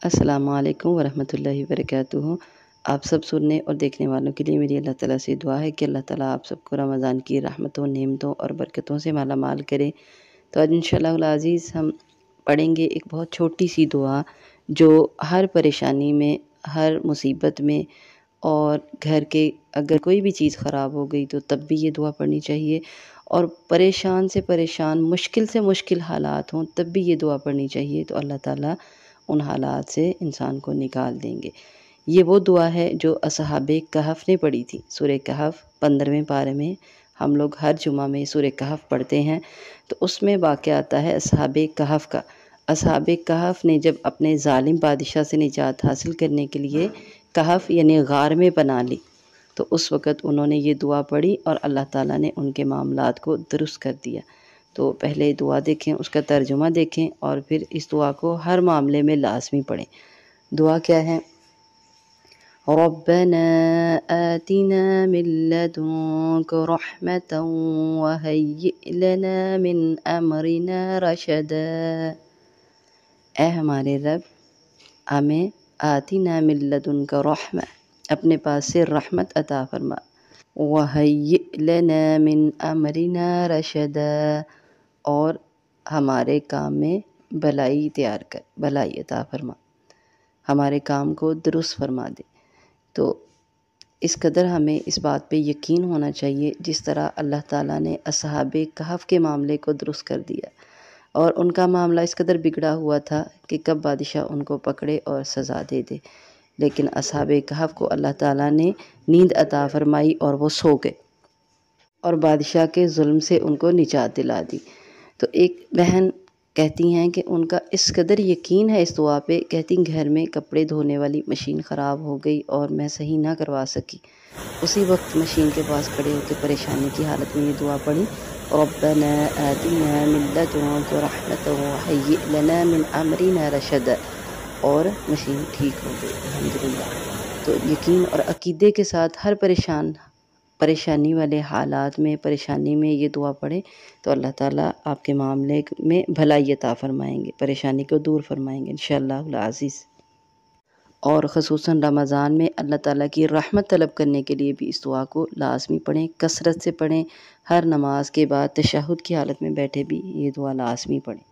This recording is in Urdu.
السلام علیکم ورحمۃ اللہ وبرکاتہ۔ آپ سب سننے اور دیکھنے والوں کے لیے میری اللہ تعالیٰ سے دعا ہے کہ اللہ تعالیٰ آپ سب کو رمضان کی رحمتوں، نعمتوں اور برکتوں سے مالا مال کرے۔ تو آج انشاءاللہ العزیز ہم پڑھیں گے ایک بہت چھوٹی سی دعا جو ہر پریشانی میں، ہر مصیبت میں، اور گھر کے اگر کوئی بھی چیز خراب ہو گئی تو تب بھی یہ دعا پڑھنی چاہیے، اور پریشان سے پریشان، مشکل سے مشکل حالات ہوں تب بھی یہ دعا پڑھنی چاہیے، تو اللہ تعالیٰ ان حالات سے انسان کو نکال دیں گے۔ یہ وہ دعا ہے جو اصحاب کہف نے پڑھی تھی۔ سورہ کہف 15ویں پارے میں ہم لوگ ہر جمعہ میں سورہ کہف پڑھتے ہیں، تو اس میں واقعہ آتا ہے اصحاب کہف کا۔ اصحاب کہف نے جب اپنے ظالم بادشاہ سے نجات حاصل کرنے کے لیے کہف یعنی غار میں پناہ لی، تو اس وقت انہوں نے یہ دعا پڑھی اور اللہ تعالیٰ نے ان کے معاملات کو درست کر دیا۔ تو پہلے دعا دیکھیں، اس کا ترجمہ دیکھیں، اور پھر اس دعا کو ہر معاملے میں لازمی پڑھیں۔ دعا کیا ہے؟ ربنا آتنا من لدنک رحمة وهيئ لنا من امرنا رشدا۔ اے ہمارے رب، ہمیں آتنا من لدنک رحمة، اپنے پاس سے رحمت عطا فرما، وهيئ لنا من امرنا رشدا، اور ہمارے کام میں بھلائی تیار کر، بھلائی عطا فرما، ہمارے کام کو درست فرما دے۔ تو اس قدر ہمیں اس بات پہ یقین ہونا چاہیے، جس طرح اللہ تعالیٰ نے اصحاب کہف کے معاملے کو درست کر دیا، اور ان کا معاملہ اس قدر بگڑا ہوا تھا کہ کب بادشاہ ان کو پکڑے اور سزا دے دے، لیکن اصحاب کہف کو اللہ تعالیٰ نے نیند عطا فرمائی اور وہ سو گئے، اور بادشاہ کے ظلم سے ان کو نجات دلا دی۔ تو ایک بہن کہتی ہیں کہ ان کا اس قدر یقین ہے اس دعا پہ، کہتی گھر میں کپڑے دھونے والی مشین خراب ہو گئی اور میں صحیح نہ کروا سکی، اسی وقت مشین کے پاس کھڑے ہو کے پریشانی کی حالت میں یہ دعا پڑھی، ربنا آتنا من لدنک رحمة وهيئ لنا من امرنا رشدا، اور مشین ٹھیک ہو گئی الحمدللہ۔ تو یقین اور عقیدے کے ساتھ ہر پریشانی والے حالات میں، پریشانی میں یہ دعا پڑھیں تو اللہ تعالیٰ آپ کے معاملے میں بھلائی عطا فرمائیں گے، پریشانی کو دور فرمائیں گے انشاءاللہ العزیز۔ اور خصوصاً رمضان میں اللہ تعالیٰ کی رحمت طلب کرنے کے لیے بھی اس دعا کو لازمی پڑھیں، کثرت سے پڑھیں، ہر نماز کے بعد تشہد کی حالت میں بیٹھے بھی یہ دعا لازمی پڑھیں۔